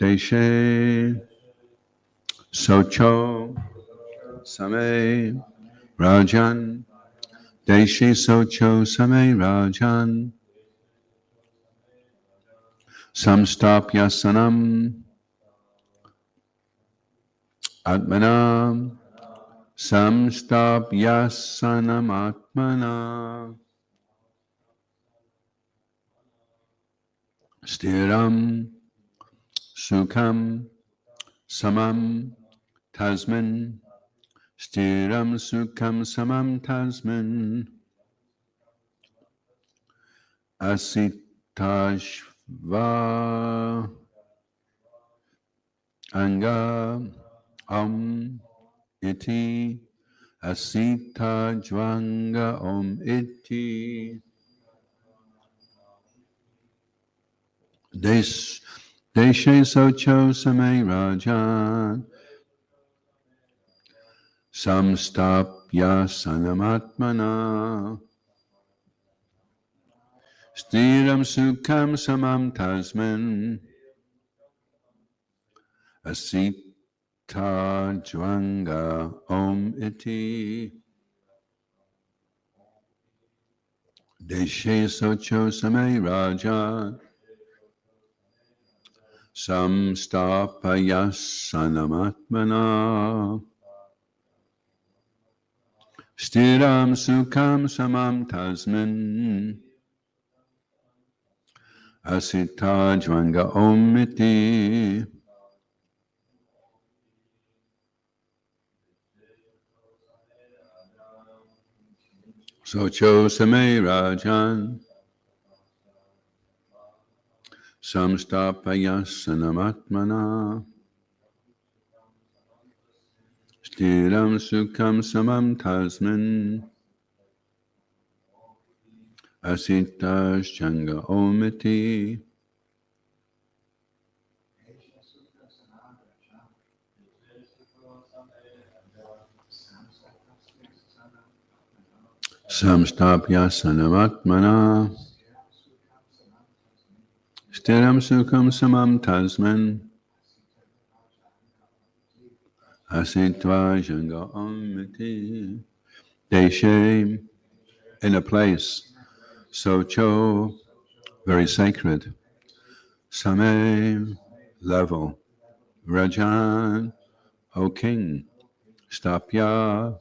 Deshe Socho Same Rajan Deshe Socho Same Rajan Samstapyasanam Atmanam Samstapyasanam Atmana Stiram Sukham Samam Tasman Stiram Sukham Samam Tasman Asitashva Anga Iti Asitajvanga Iti Deshe Socho Same Rajan Samstapya Sanamatmana Stiram Sukham Samam Tasman Asita Jvanga Iti Deshe Socho Same Rajan Samstapaya Sanamatmana Stiram Sukham Samam Tasman Asita Jvanga Iti Socho Same Rajan Samstapaya Sanamatmana Stiram Sukham Samam Tasman Asita Jvanga Iti Samstapya Sanamatmana Stiram Sukham Samam Tasman Asitva Janga Iti Deshe in a place Socho very sacred Same level Rajan O king Stapya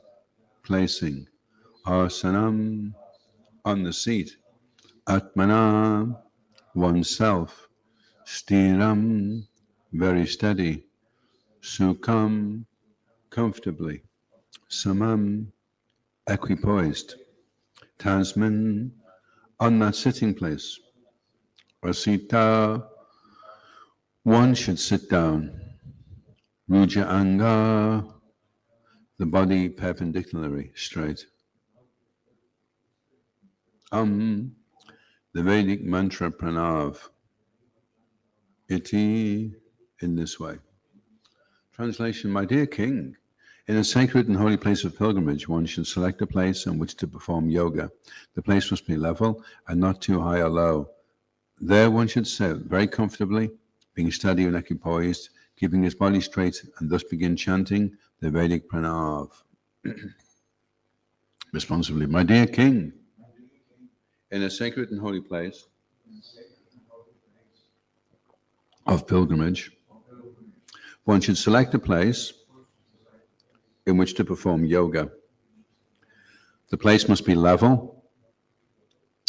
placing Asanam on the seat Atmanam oneself Stiram very steady Sukham comfortably Samam equipoised Tasman on that sitting place Asita one should sit down Ruja Anga the body perpendicularly straight the Vedic mantra Pranav Iti in this way. Translation: My dear king, in a sacred and holy place of pilgrimage, one should select a place in which to perform yoga. The place must be level and not too high or low. There one should sit very comfortably, being steady and equipoised, keeping his body straight, and thus begin chanting the Vedic Pranav. Responsibly, my dear king, in a sacred and holy place of pilgrimage, one should select a place in which to perform yoga. The place must be level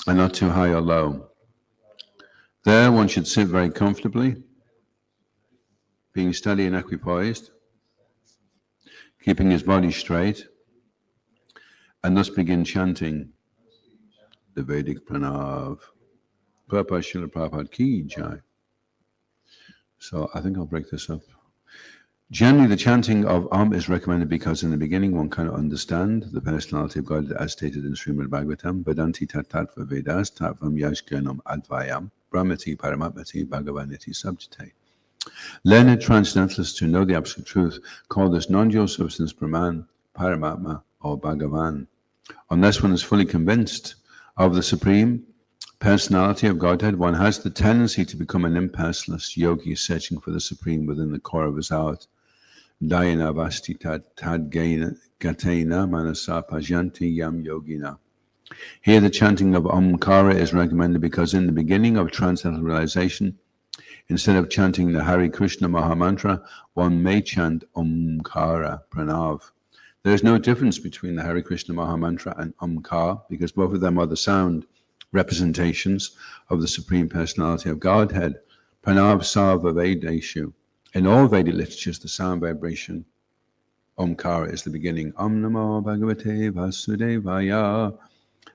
and not too high or low. There one should sit very comfortably, being steady and equipoised, keeping his body straight, and thus begin chanting the Vedic Pranav. Prabhupada Srila Prabhupada Ki Jai. So I think I'll break this up. Generally, the chanting of Om is recommended because in the beginning one cannot understand the personality of God as stated in Srimad Bhagavatam. Vedanti tattva Vedas tattvam yashkanam advayam brahmati paramatmati bhagavaniti subjite. Learned transcendentalists who know the absolute truth call this non-dual substance Brahman, Paramatma, or Bhagavan. Unless one is fully convinced of the Supreme personality of Godhead, one has the tendency to become an impersonalist yogi searching for the Supreme within the core of his heart. Dayana vasti tad gatena manasa pajanti yam yogina. Here the chanting of Omkara is recommended because in the beginning of transcendental realization, instead of chanting the Hare Krishna Mahamantra, one may chant Omkara Pranav. There is no difference between the Hare Krishna Mahamantra and Omkar because both of them are the sound representations of the Supreme Personality of Godhead. Pranav Sarva Vedeshu. In all Vedic literatures, the sound vibration Omkara is the beginning. Om Namo Bhagavate Vasudevaya.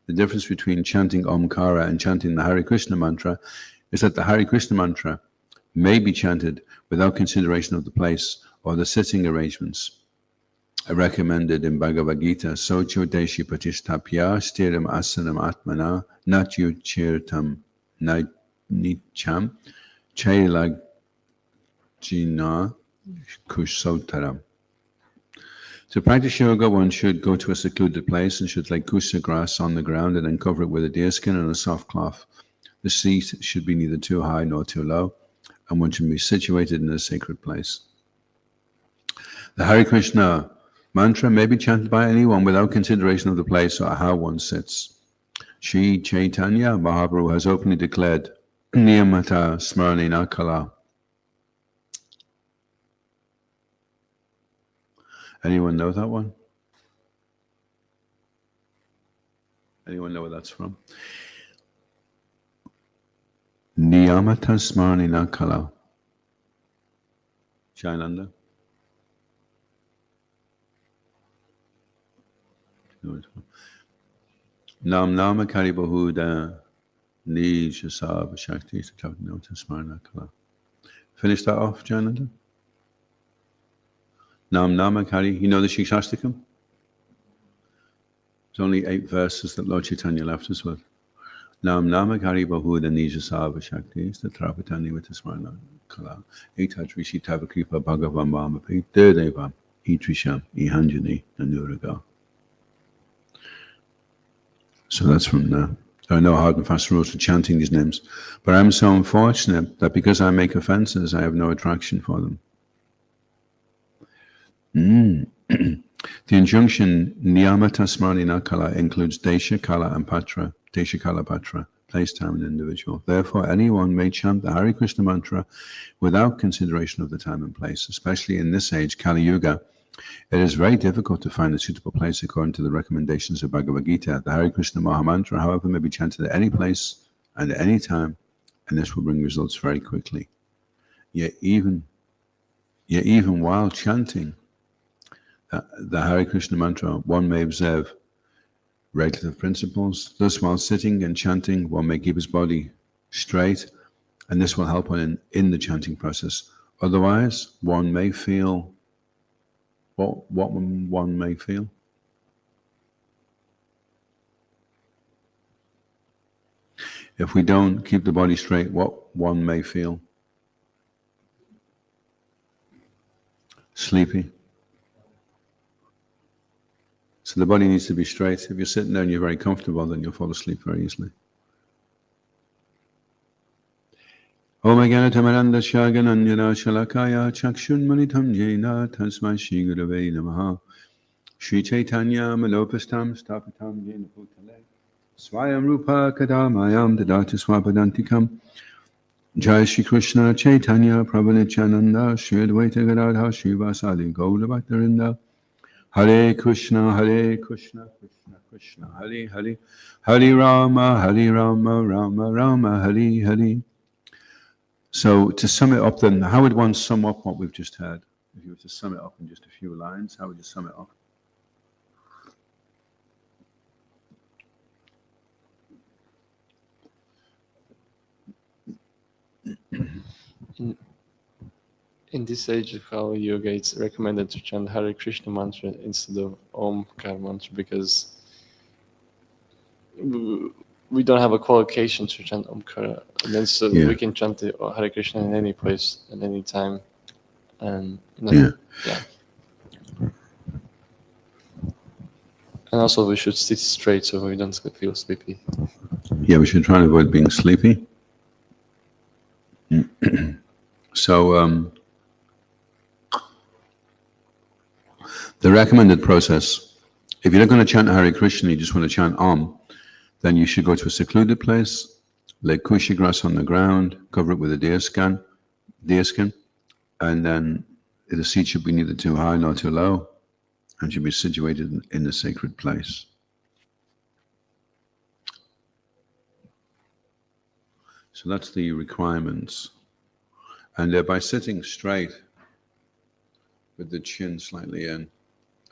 The difference between chanting Omkara and chanting the Hare Krishna mantra is that the Hare Krishna mantra may be chanted without consideration of the place or the sitting arrangements. Recommended in Bhagavad Gita, Socho Deshi Patistapya Stiram Asanam Atmana Natyu Chirtam Nicham Chailagina Kusotaram. To practice yoga, one should go to a secluded place and should lay kusa grass on the ground and then cover it with a deerskin and a soft cloth. The seat should be neither too high nor too low, and one should be situated in a sacred place. The Hare Krishna mantra may be chanted by anyone without consideration of the place or how one sits. Sri Chaitanya Mahaprabhu has openly declared, Niyamata Smarnina Kala. Anyone know that one? Anyone know where that's from? Niyamata Smarnina Kala. Shainanda? Nam Nama Kari Bahuda Nij Sab Shakti Nota Smarna Kala. Finish that off, Jananda? Nam Nama Kari, you know the Shikshastakam? It's only 8 verses that Lord Chaitanya left us with. Nam Nama Kari Bahuda Nij Sab Shakti Tatrapatani with Smarna Kala. Etat Rishi Tavakripa Bhagavam Vamapi Dedevam Itrisham Ihanjani Nanuraga. So that's from there. There are no hard and fast rules for chanting these names. But I'm so unfortunate that because I make offenses, I have no attraction for them. The injunction Niyamata Smarnina Kala includes Desha, Kala, and Patra, Desha, Kala, Patra, place, time, and individual. Therefore, anyone may chant the Hare Krishna mantra without consideration of the time and place, especially in this age, Kali Yuga. It is very difficult to find a suitable place according to the recommendations of Bhagavad Gita. The Hare Krishna Mahamantra, however, may be chanted at any place and at any time, and this will bring results very quickly. Yet even while chanting the Hare Krishna mantra, one may observe regulative principles. Thus, while sitting and chanting, one may keep his body straight, and this will help one in the chanting process. Otherwise, one may feel what one may feel. If we don't keep the body straight, what one may feel. Sleepy. So the body needs to be straight. If you're sitting there and you're very comfortable, then you'll fall asleep very easily. Om Agyanatamaranda Shagananyana Shalakaya Chakshun Manitam Jena Tasmai Shri Gurave Namaha Shri Chaitanya Malopastam Stapitam Jena Bhutale Swayam Rupa Kadamayam Dadata Swapadantikam Jai Shri Krishna Chaitanya Prabhunichananda Shri Advaita Gadadha Shri Vasadi Gaura Bhattarinda Hare Krishna Krishna Krishna Hare Hare Hare Rama Rama Rama Hare Hare. So to sum it up then, how would one sum up what we've just heard? If you were to sum it up in just a few lines, how would you sum it up? In this age of Kali Yoga, it's recommended to chant Hare Krishna mantra instead of Omkar mantra because we don't have a qualification to chant Omkara. And then so we can chant the Hare Krishna in any place at any time. And and also we should sit straight so we don't feel sleepy. Yeah, we should try and avoid being sleepy. So the recommended process, if you're not going to chant Hare Krishna, you just want to chant Om, then you should go to a secluded place, lay kusha grass on the ground, cover it with a deerskin, and then the seat should be neither too high nor too low, and should be situated in a sacred place. So that's the requirements. And by sitting straight, with the chin slightly in,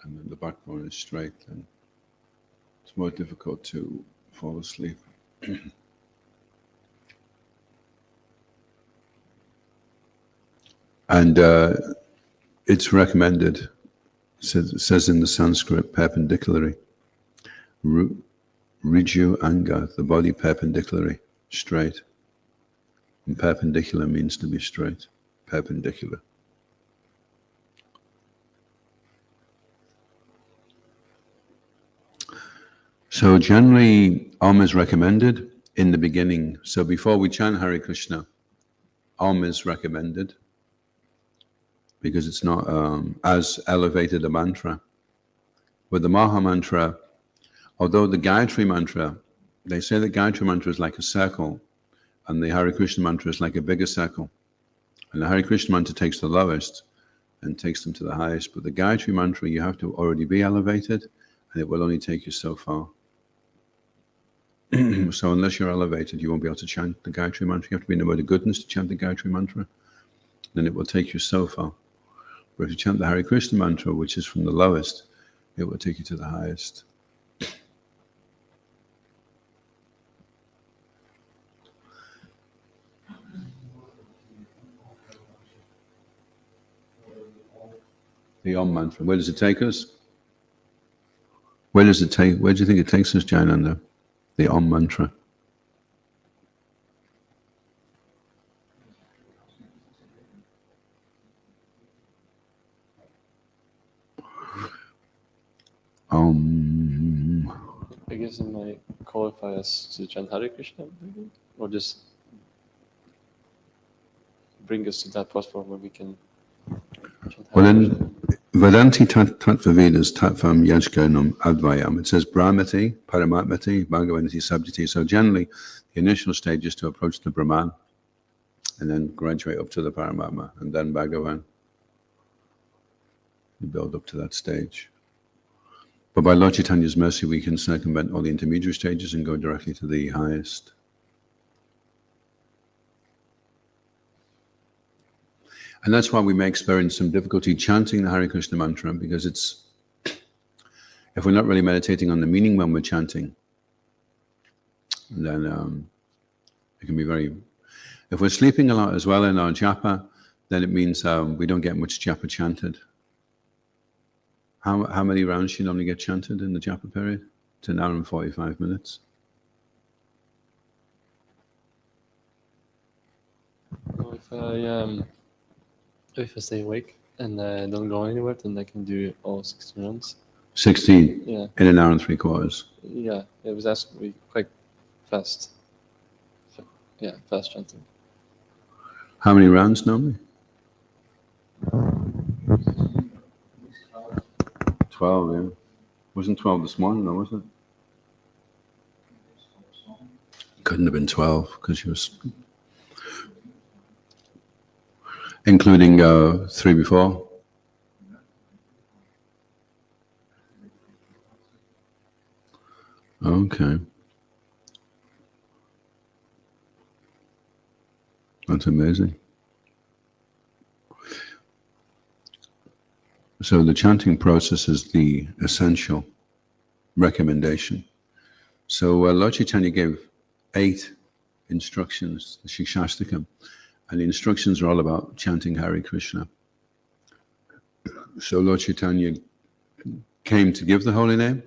and then the backbone is straight, then it's more difficult to fall asleep. And it's recommended, it says in the Sanskrit, perpendicularly. Riju anga, the body perpendicularly, straight. And perpendicular means to be straight, perpendicular. So generally, Om is recommended in the beginning. So before we chant Hare Krishna, Om is recommended because it's not as elevated a mantra. With the Maha Mantra, although the Gayatri Mantra, they say that Gayatri Mantra is like a circle, and the Hare Krishna Mantra is like a bigger circle. And the Hare Krishna Mantra takes the lowest and takes them to the highest. But the Gayatri Mantra, you have to already be elevated, and it will only take you so far. So unless you're elevated, you won't be able to chant the Gayatri Mantra. You have to be in the mode of goodness to chant the Gayatri Mantra. Then it will take you so far. But if you chant the Hare Krishna Mantra, which is from the lowest, it will take you to the highest. The Om Mantra. Where does it take us? Where do you think it takes us, Jayananda? The Om Mantra. I guess it might qualify us to chant Hare Krishna, maybe? Or just bring us to that platform where we can chant Hare Krishna. Vedanti Tattvavedas Tattvam Yajganam Advayam. It says Brahmati, Paramatmati, Bhagavanti, Sabjati. So generally, the initial stage is to approach the Brahman and then graduate up to the Paramatma and then Bhagavan. You build up to that stage. But by Lord Chaitanya's mercy, we can circumvent all the intermediary stages and go directly to the highest. And that's why we may experience some difficulty chanting the Hare Krishna mantra, because if we're not really meditating on the meaning when we're chanting, then it can be very... If we're sleeping a lot as well in our japa, then it means we don't get much japa chanted. How many rounds do you normally get chanted in the japa period? It's an hour and 45 minutes. Well, if I stay awake and don't go anywhere, then I can do all 16 rounds. 16? Yeah. In an hour and 3/4? Yeah, it was actually quite fast. Yeah, fast chanting. How many rounds normally? 12, yeah. Wasn't 12 this morning, though, was it? Couldn't have been 12, because you was... Including 3 before? Okay. That's amazing. So the chanting process is the essential recommendation. So Lord Chaitanya gave 8 instructions, the Shikshastakam, and the instructions are all about chanting Hare Krishna. So Lord Chaitanya came to give the holy name,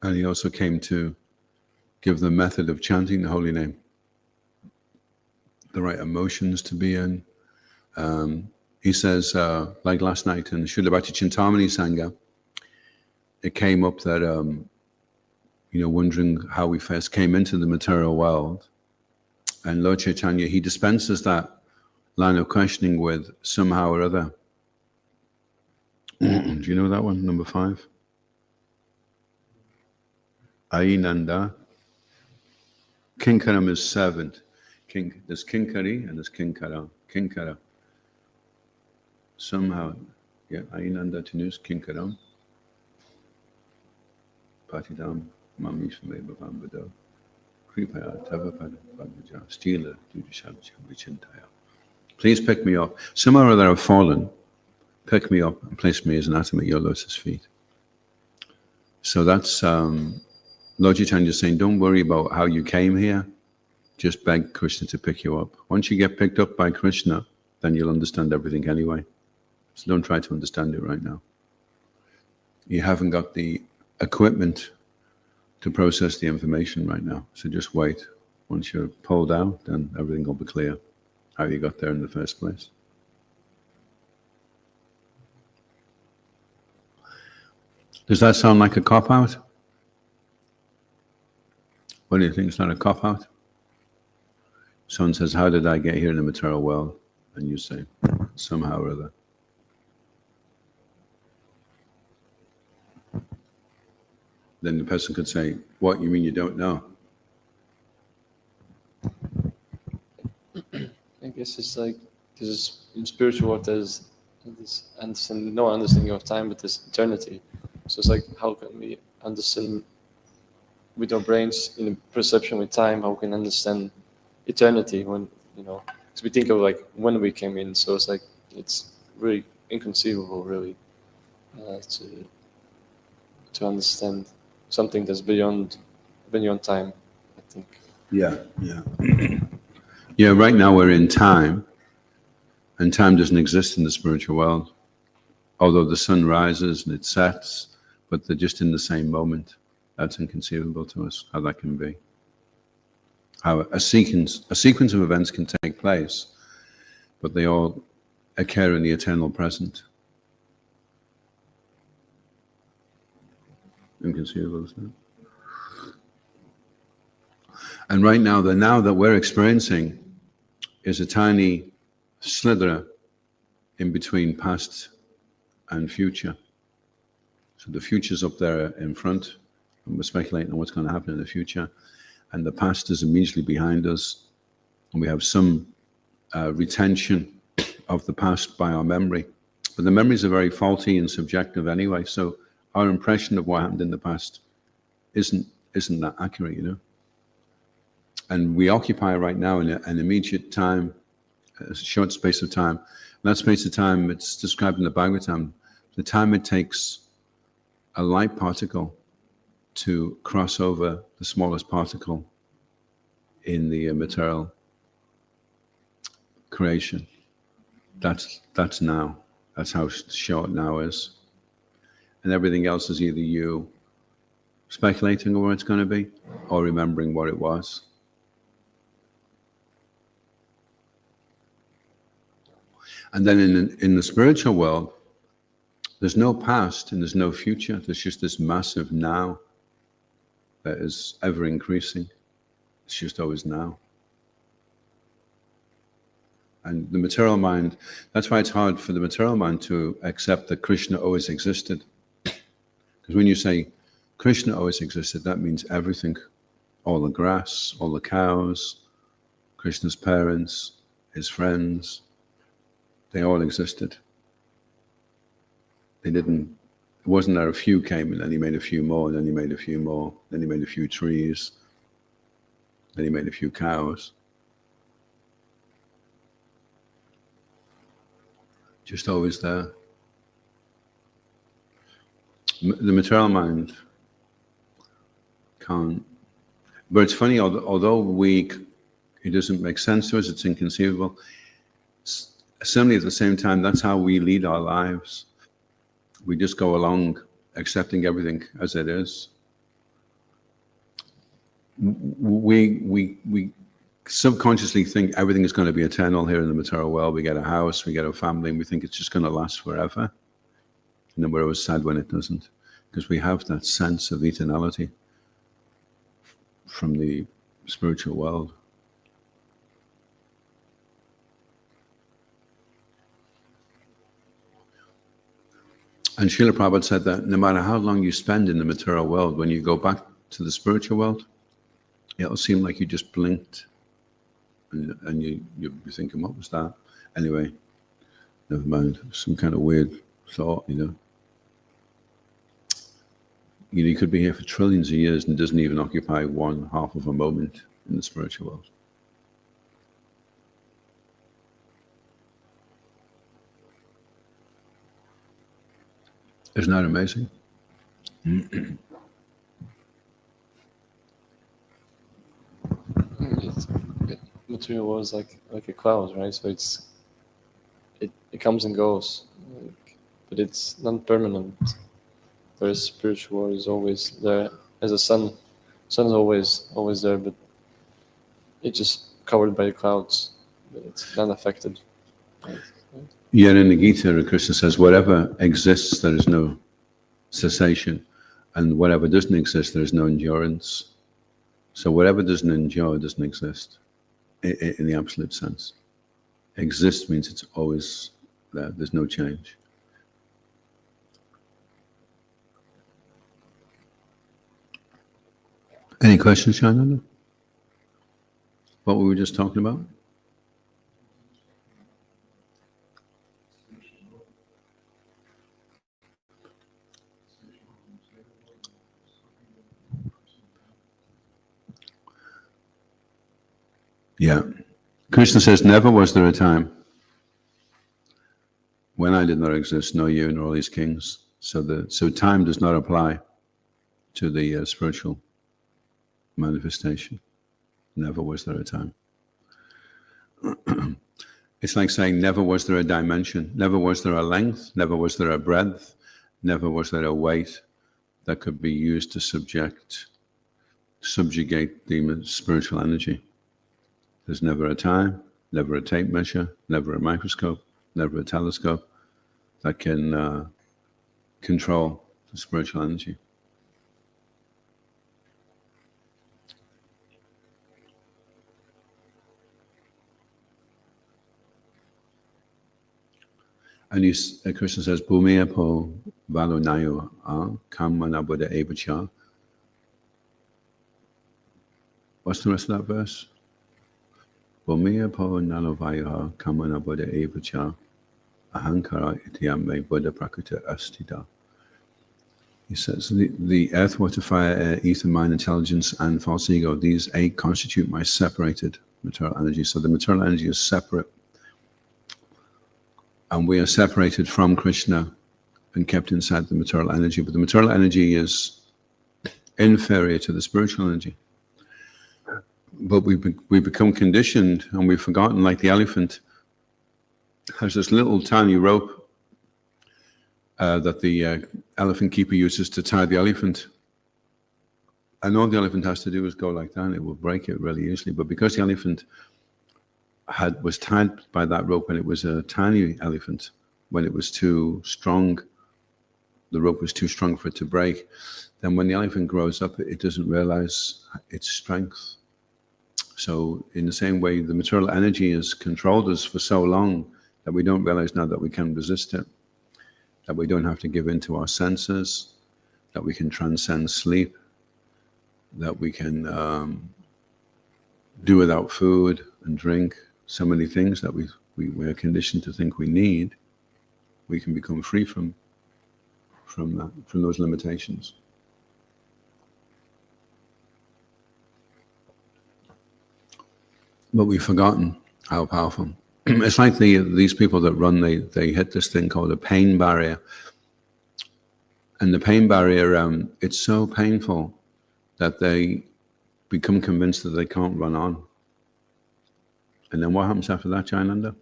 and he also came to give the method of chanting the holy name, the right emotions to be in. He says, like last night in Srila Bhakti Chintamani Sangha, it came up that wondering how we first came into the material world. And Lord Chaitanya, he dispenses that line of questioning with somehow or other. Do you know that one, number 5? Ainanda. Kinkaram is servant. There's kinkari and there's kinkara. Kinkara. Somehow, yeah, Ainanda Tinus Kinkaram. Patidam Mamishme Bhavambado. Kripaya Tavapada Bhagavaja. Stila Dudisham Chintaya. Please pick me up. Somehow or other I've fallen. Pick me up and place me as an atom at your lotus feet. So that's Lord Chaitanya saying, don't worry about how you came here. Just beg Krishna to pick you up. Once you get picked up by Krishna, then you'll understand everything anyway. So don't try to understand it right now. You haven't got the equipment to process the information right now. So just wait. Once you're pulled out, then everything will be clear. How you got there in the first place. Does that sound like a cop-out? What do you think? It's not a cop-out? Someone says, how did I get here in the material world? And you say, somehow or other. Then the person could say, what, you mean you don't know? I guess it's like, this in spiritual world, there's this no understanding of time, but there's eternity. So it's like, how can we understand with our brains in a perception with time, how we can understand eternity when, because we think of like when we came in. So it's like, it's really inconceivable, really, to understand something that's beyond time, I think. Yeah. Yeah, right now we're in time, and time doesn't exist in the spiritual world. Although the sun rises and it sets, but they're just in the same moment. That's inconceivable to us, how that can be. How a sequence of events can take place, but they all occur in the eternal present. Inconceivable, isn't it? And right now, the now that we're experiencing is a tiny slither in between past and future. So the future's up there in front, and we're speculating on what's going to happen in the future. And the past is immediately behind us. And we have some retention of the past by our memory. But the memories are very faulty and subjective anyway. So our impression of what happened in the past isn't that accurate, And we occupy right now in an immediate time, a short space of time. And that space of time, it's described in the Bhagavatam, the time it takes a light particle to cross over the smallest particle in the material creation. That's now. That's how short now is. And everything else is either you speculating on where it's going to be or remembering what it was. And then in the spiritual world, there's no past and there's no future. There's just this massive now that is ever increasing. It's just always now. And the material mind, that's why it's hard for the material mind to accept that Krishna always existed. Because when you say Krishna always existed, that means everything. All the grass, all the cows, Krishna's parents, his friends, they all existed. They didn't, it wasn't there a few came and then he made a few more, and then he made a few more, then he made a few trees, then he made a few cows. Just always there. The material mind can't. But it's funny, although it doesn't make sense to us, it's inconceivable. Certainly at the same time, that's how we lead our lives. We just go along accepting everything as it is. We subconsciously think everything is going to be eternal here in the material world. We get a house, we get a family, and we think it's just going to last forever. And then we're always sad when it doesn't, because we have that sense of eternality. from the spiritual world. And Srila Prabhupada said that no matter how long you spend in the material world, when you go back to the spiritual world, it'll seem like you just blinked. And you're thinking, what was that? Anyway, never mind. Some kind of weird thought, You could be here for trillions of years and it doesn't even occupy 1/2 of a moment in the spiritual world. Isn't that amazing? Material world is like a cloud, right? So it comes and goes, but it's not permanent. Whereas spiritual world is always there, as a sun. Sun is always there, but it's just covered by the clouds, but it's not affected. Right? Yet in the Gita, Krishna says, whatever exists, there is no cessation, and whatever doesn't exist, there is no endurance. So whatever doesn't endure doesn't exist in the absolute sense. Exist means it's always there. There's no change. Any questions, Shananda? What were we just talking about? Yeah. Krishna says, never was there a time when I did not exist, nor you, nor all these kings. So time does not apply to the spiritual manifestation. Never was there a time. It's like saying, never was there a dimension, never was there a length, never was there a breadth, never was there a weight that could be used to subjugate the spiritual energy. There's never a time, never a tape measure, never a microscope, never a telescope that can control the spiritual energy. And Krishna says, Bhumiya po valonayo kamana buddha evacha. What's the rest of that verse? Bhumiya po nalovayo kamana buddha evacha ahankara ityame buddha prakrita astita. He says, the earth, water, fire, air, ether, mind, intelligence, and false ego, these 8 constitute my separated material energy. So the material energy is separate. And we are separated from Krishna and kept inside the material energy. But the material energy is inferior to the spiritual energy. But we become conditioned and we've forgotten, like the elephant has this little tiny rope that the elephant keeper uses to tie the elephant. And all the elephant has to do is go like that and it will break it really easily. But because the elephant was tied by that rope when it was a tiny elephant, when it was too strong, the rope was too strong for it to break, then when the elephant grows up, it doesn't realize its strength. So in the same way, the material energy has controlled us for so long that we don't realize now that we can resist it, that we don't have to give in to our senses, that we can transcend sleep, that we can do without food and drink. So many things that we're conditioned to think we need, we can become free from those limitations. But we've forgotten how powerful. It's like these people that run, they hit this thing called a pain barrier. And the pain barrier, it's so painful that they become convinced that they can't run on. And then what happens after that, Jayananda?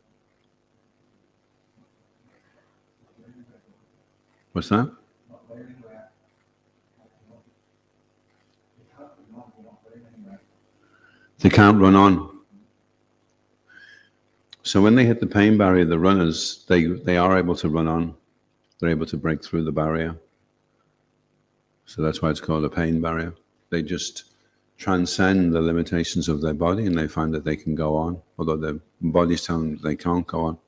What's that? They can't run on. So when they hit the pain barrier, the runners, they are able to run on. They're able to break through the barrier. So that's why it's called a pain barrier. They just transcend the limitations of their body, and they find that they can go on, although their bodies tell them they can't go on.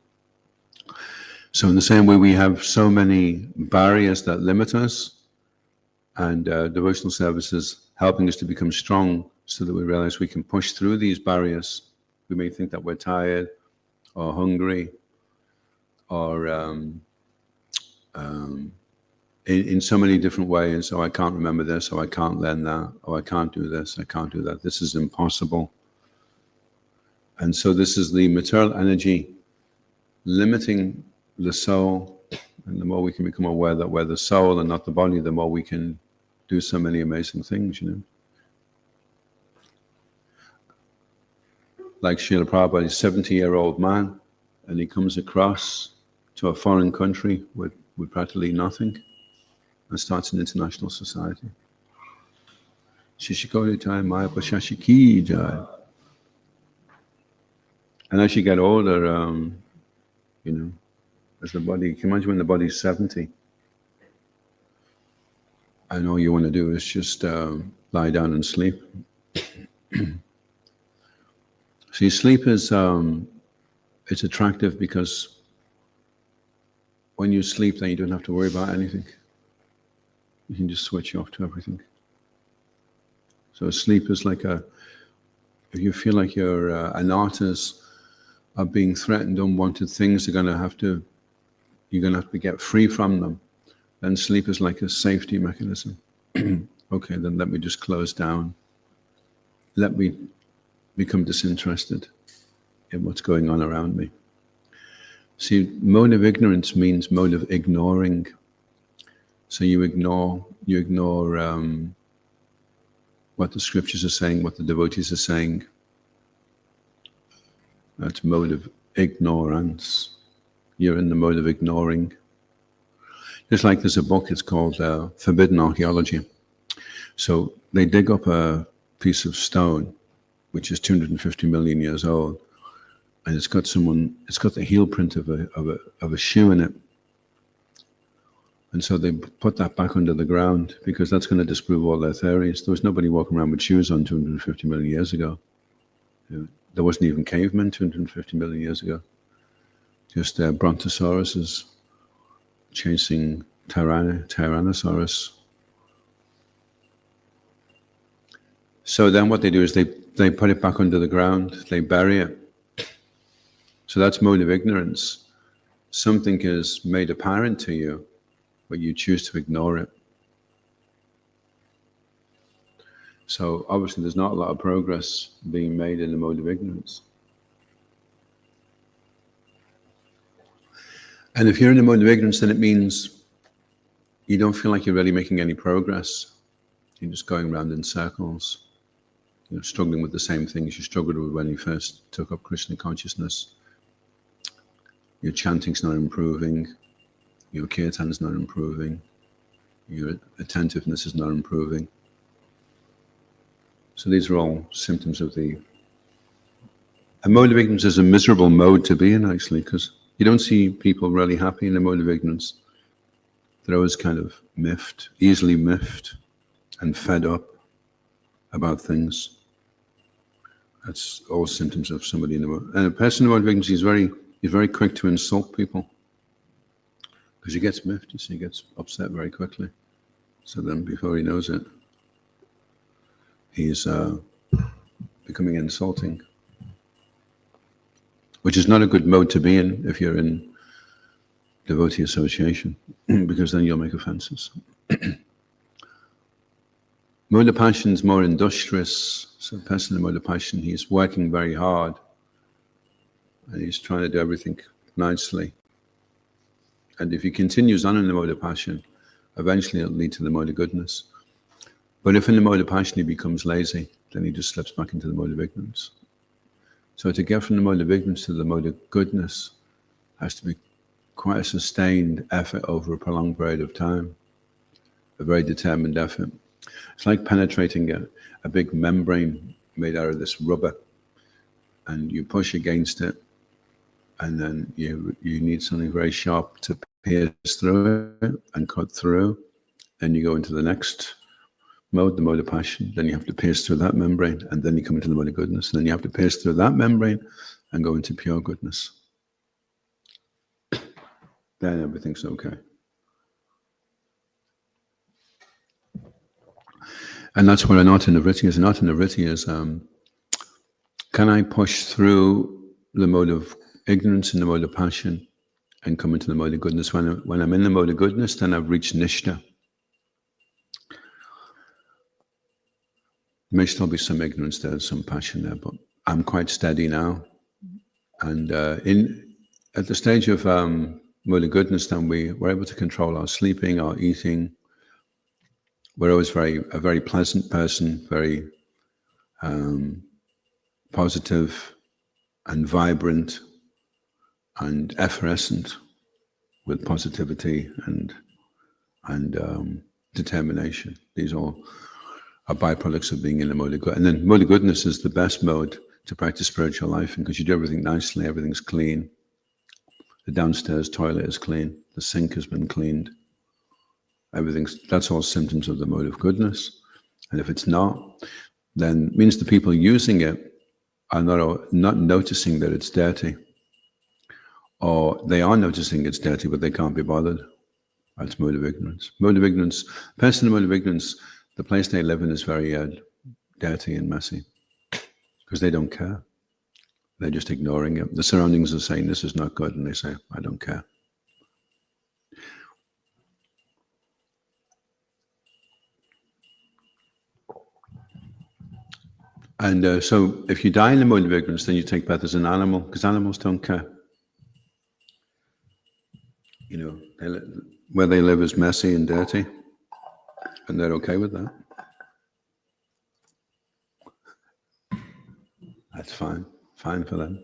So in the same way, we have so many barriers that limit us, and devotional services helping us to become strong so that we realize we can push through these barriers. We may think that we're tired or hungry or in so many different ways. Oh, I can't remember this, or I can't learn that, or I can't do this, I can't do that. This is impossible. And so this is the material energy limiting the soul. And the more we can become aware that we're the soul and not the body, the more we can do so many amazing things, Like Srila Prabhupada, he's a 70-year-old man, and he comes across to a foreign country with practically nothing and starts an international society. Shishikori Jai Maya Pashashiki Jai. And as you get older, as the body, can you imagine when the body's 70? And all you want to do is just lie down and sleep. See, sleep is it's attractive because when you sleep, then you don't have to worry about anything. You can just switch off to everything. So sleep is like if you feel like your anartas are being threatened, unwanted things, you're going to have to get free from them. Then sleep is like a safety mechanism. Okay, then let me just close down. Let me become disinterested in what's going on around me. See, mode of ignorance means mode of ignoring. So you ignore what the scriptures are saying, what the devotees are saying. That's mode of ignorance. You're in the mode of ignoring. Just like there's a book, it's called Forbidden Archaeology. So they dig up a piece of stone, which is 250 million years old, and it's got the heel print of a shoe in it. And so they put that back under the ground because that's going to disprove all their theories. There was nobody walking around with shoes on 250 million years ago. There wasn't even cavemen 250 million years ago. Just brontosauruses chasing Tyrannosaurus. So then what they do is they put it back under the ground, they bury it. So that's mode of ignorance. Something is made apparent to you, but you choose to ignore it. So obviously there's not a lot of progress being made in the mode of ignorance. And if you're in the mode of ignorance, then it means you don't feel like you're really making any progress. You're just going around in circles. You're struggling with the same things you struggled with when you first took up Krishna consciousness. Your chanting's not improving. Your kirtan's not improving. Your attentiveness is not improving. So these are all symptoms of a mode of ignorance is a miserable mode to be in, actually, because you don't see people really happy in a mode of ignorance. They're always kind of miffed, easily miffed, and fed up about things. That's all symptoms of somebody in the mode. And a person in the mode of ignorance, he's very quick to insult people. Because he gets miffed, he gets upset very quickly. So then before he knows it, he's becoming insulting. Which is not a good mode to be in if you're in devotee association, because then you'll make offenses. Mode of passion is more industrious. So a person in mode of passion, he's working very hard, and he's trying to do everything nicely. And if he continues on in the mode of passion, eventually it'll lead to the mode of goodness. But if in the mode of passion he becomes lazy, then he just slips back into the mode of ignorance. So to get from the mode of ignorance to the mode of goodness has to be quite a sustained effort over a prolonged period of time, a very determined effort. It's like penetrating a big membrane made out of this rubber, and you push against it, and then you need something very sharp to pierce through it and cut through. Then you go into the next mode, the mode of passion. Then you have to pierce through that membrane, and then you come into the mode of goodness. And then you have to pierce through that membrane and go into pure goodness. Then everything's okay. And that's what anartha-nivritti is. Anartha-nivritti is, can I push through the mode of ignorance and the mode of passion and come into the mode of goodness? When I'm in the mode of goodness, then I've reached nishta. May still be some ignorance there, some passion there, but I'm quite steady now. And at the stage of mode of goodness, then we're able to control our sleeping, our eating. We're always a very pleasant person, very positive and vibrant and effervescent with positivity and determination. These all are byproducts of being in the mode of good. And then mode of goodness is the best mode to practice spiritual life in, because you do everything nicely, everything's clean. The downstairs toilet is clean, the sink has been cleaned. That's all symptoms of the mode of goodness. And if it's not, then it means the people using it are not noticing that it's dirty. Or they are noticing it's dirty, but they can't be bothered. That's mode of ignorance. Mode of ignorance, person in mode of ignorance, the place they live in is very dirty and messy because they don't care. They're just ignoring it. The surroundings are saying this is not good, and they say, I don't care. And so if you die in the mode of ignorance, then you take birth as an animal, because animals don't care. You know, where they live is messy and dirty, and they're okay with that. That's fine for them.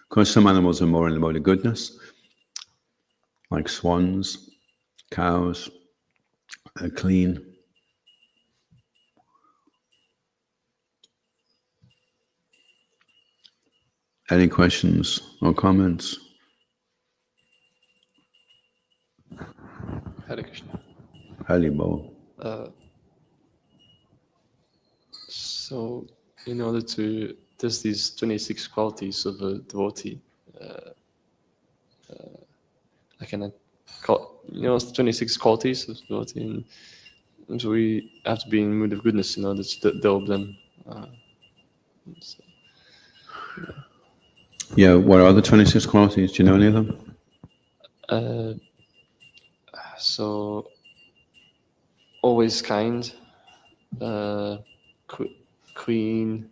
Of course, some animals are more in the mode of goodness, like swans, cows, are clean. Any questions or comments? Hare Krishna. Hari Bol. So, in order to test these 26 qualities of a devotee, I cannot call, 26 qualities of devotee, and so we have to be in mood of goodness in order to develop them. Yeah, what are the 26 qualities? Do you know any of them? So, always kind, clean,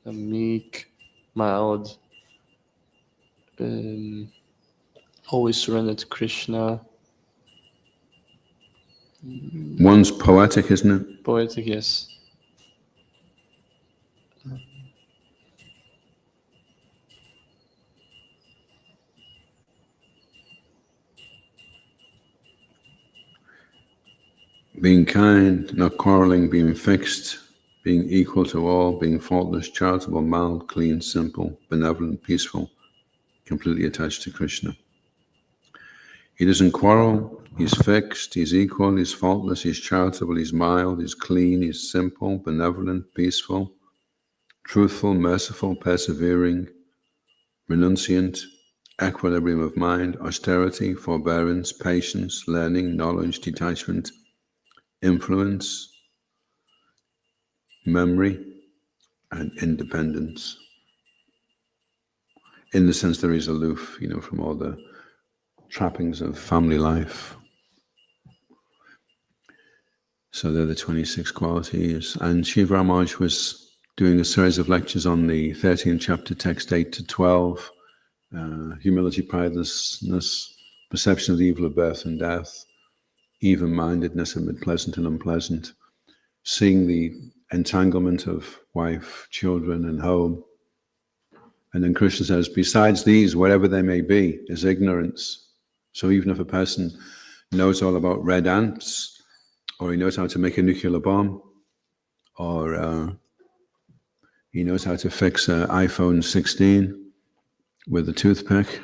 meek, mild, always surrender to Krishna. One's poetic, isn't it? Poetic, yes. Being kind, not quarreling, being fixed, being equal to all, being faultless, charitable, mild, clean, simple, benevolent, peaceful, completely attached to Krishna. He doesn't quarrel, he's fixed, he's equal, he's faultless, he's charitable, he's mild, he's clean, he's simple, benevolent, peaceful, truthful, merciful, persevering, renunciant, equilibrium of mind, austerity, forbearance, patience, learning, knowledge, detachment, influence, memory, and independence. In the sense that he's aloof, from all the trappings of family life. So they're the 26 qualities. And Shiva Maharaj was doing a series of lectures on the 13th chapter, text 8 to 12, humility, pridelessness, perception of the evil of birth and death, even-mindedness amid pleasant and unpleasant, seeing the entanglement of wife, children, and home. And then Krishna says, besides these, whatever they may be, is ignorance. So even if a person knows all about red ants, or he knows how to make a nuclear bomb, or he knows how to fix an iPhone 16 with a toothpick,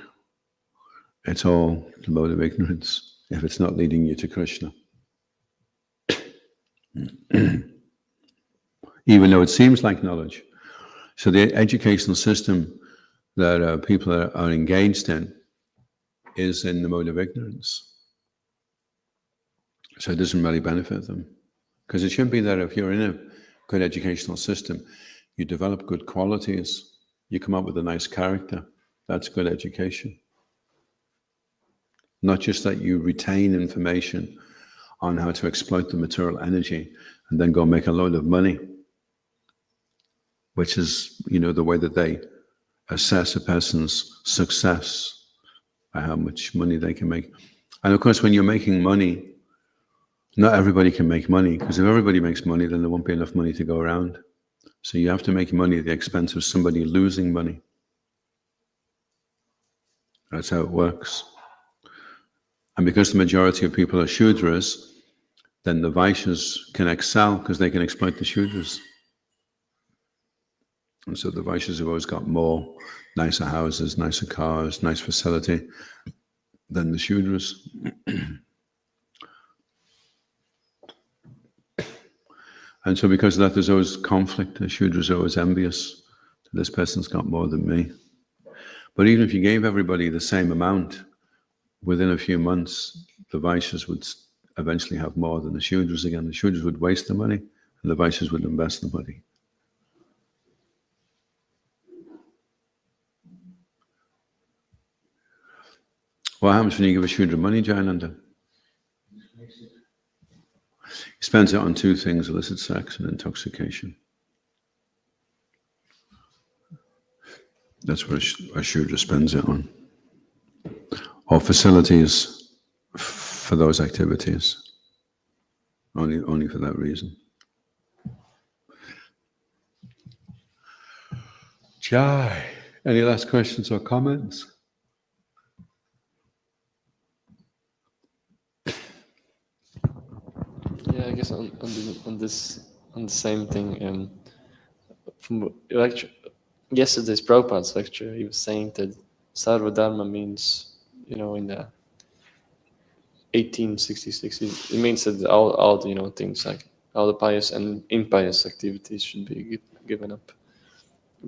it's all the mode of ignorance if it's not leading you to Krishna. even though it seems like knowledge. So the educational system that people are engaged in is in the mode of ignorance. So it doesn't really benefit them. Because it should be that if you're in a good educational system, you develop good qualities, you come up with a nice character, that's good education. Not just that you retain information on how to exploit the material energy and then go make a load of money, which is, the way that they assess a person's success by how much money they can make. And of course, when you're making money, not everybody can make money, because if everybody makes money, then there won't be enough money to go around. So you have to make money at the expense of somebody losing money. That's how it works. And because the majority of people are Shudras, then the Vaishyas can excel because they can exploit the Shudras. And so the Vaishyas have always got more nicer houses, nicer cars, nice facility than the Shudras. And so because of that, there's always conflict. The Shudras are always envious. This person's got more than me. But even if you gave everybody the same amount, within a few months, the Vaishyas would eventually have more than the Shudras again. The Shudras would waste the money, and the Vaishyas would invest the money. What happens when you give a Shudra money, Jayananda? He spends it on two things: illicit sex and intoxication. That's what a Shudra spends it on. Or facilities for those activities. Only for that reason. Jai, any last questions or comments? Yeah, I guess on the same thing. From lecture, yesterday's Prabhupada's lecture, he was saying that Sarva Dharma means, in the 1866, it means that all the things like all the pious and impious activities should be given up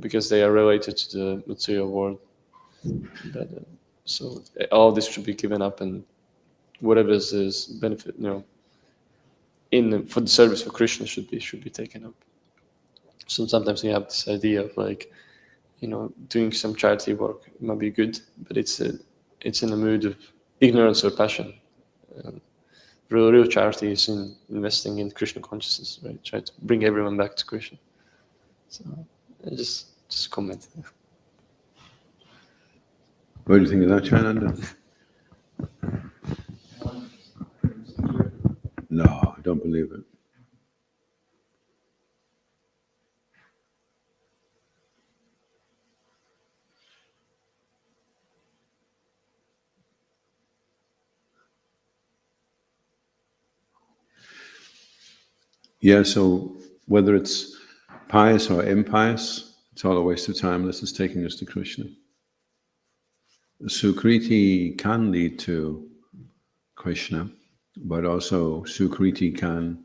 because they are related to the material world. So all this should be given up, and whatever is benefit, for the service for Krishna should be taken up. So sometimes we have this idea of doing some charity work might be good, but it's in a mood of ignorance or passion. Real charity is in investing in Krishna consciousness, right? Try to bring everyone back to Krishna. So just comment. What do you think of that, Chayananda? No, I don't believe it. Yeah, so whether it's pious or impious, it's all a waste of time unless it's taking us to Krishna. Sukriti can lead to Krishna, but also Sukriti can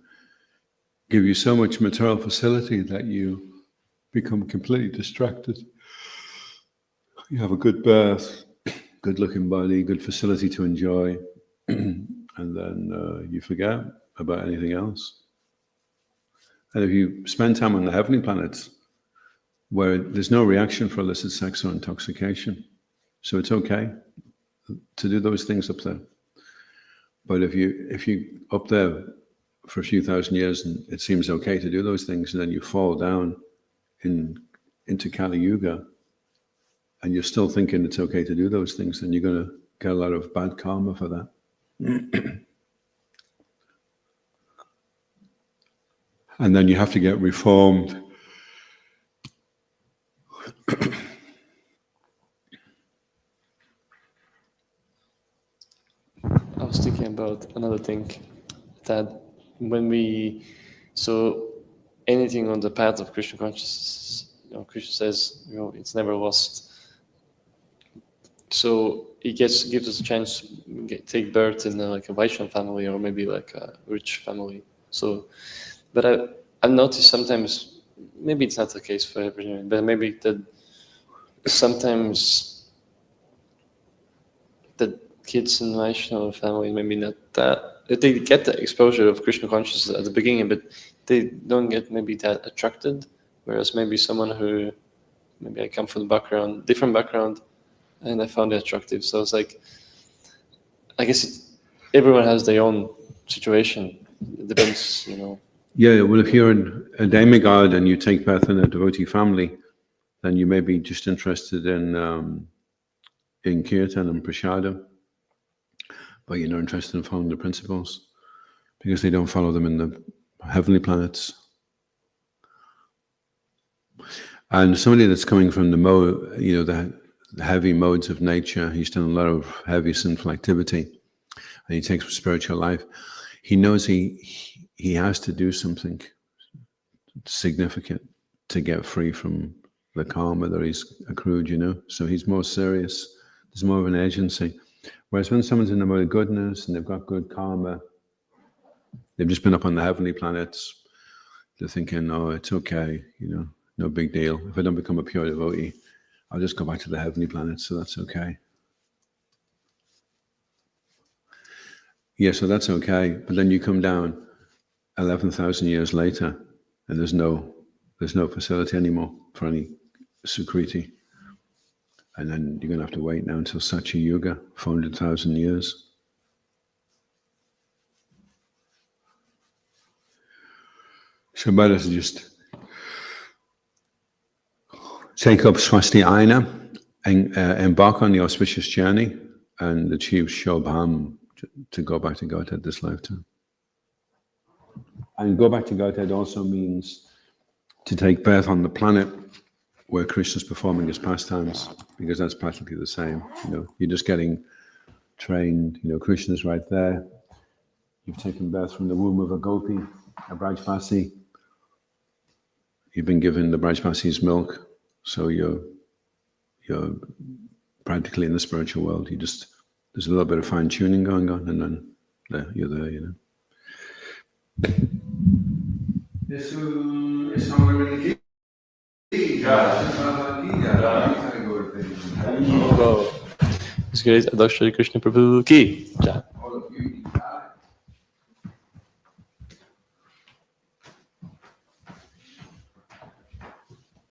give you so much material facility that you become completely distracted. You have a good birth, good looking body, good facility to enjoy, and then you forget about anything else. And if you spend time on the heavenly planets, where there's no reaction for illicit sex or intoxication, so it's okay to do those things up there. But if you up there for a few thousand years and it seems okay to do those things, and then you fall down into Kali Yuga, and you're still thinking it's okay to do those things, then you're going to get a lot of bad karma for that. And then you have to get reformed. I was thinking about another thing, that so anything on the path of Krishna consciousness, Krishna says, it's never lost. So he gives us a chance to take birth in a Vaishnava family, or maybe like a rich family, So, but I've noticed sometimes, maybe it's not the case for everyone, but maybe that sometimes the kids in my Vaishnava family, maybe not that, they get the exposure of Krishna consciousness at the beginning, but they don't get maybe that attracted. Whereas maybe someone who, maybe I come from different background, and I found it attractive. So it's like, I guess everyone has their own situation. It depends, Yeah, well, if you're a demigod and you take birth in a devotee family, then you may be just interested in kirtan and prasadam, but you're not interested in following the principles because they don't follow them in the heavenly planets. And somebody that's coming from the heavy modes of nature, he's done a lot of heavy sinful activity, and he takes spiritual life. He knows he has to do something significant to get free from the karma that he's accrued, So he's more serious. There's more of an agency. Whereas when someone's in the mode of goodness and they've got good karma, they've just been up on the heavenly planets, they're thinking, oh, it's okay, no big deal. If I don't become a pure devotee, I'll just go back to the heavenly planets, so that's okay. Yeah, so that's okay. But then you come down 11,000 years later, and there's no facility anymore for any Sukriti. And then you're going to have to wait now until Satya Yuga, 400,000 years. So better to just take up Swasti Aina and embark on the auspicious journey and achieve Shobham to go back to Godhead this lifetime. And go back to Godhead also means to take birth on the planet where Krishna's performing his pastimes, because that's practically the same. You're just getting trained. Krishna's right there. You've taken birth from the womb of a gopi, a Brajvasi. You've been given the Brajvasi's milk, so you're practically in the spiritual world. There's a little bit of fine tuning going on, and then you're there. It's great. Adhoksaja Krishna Prabhu ki.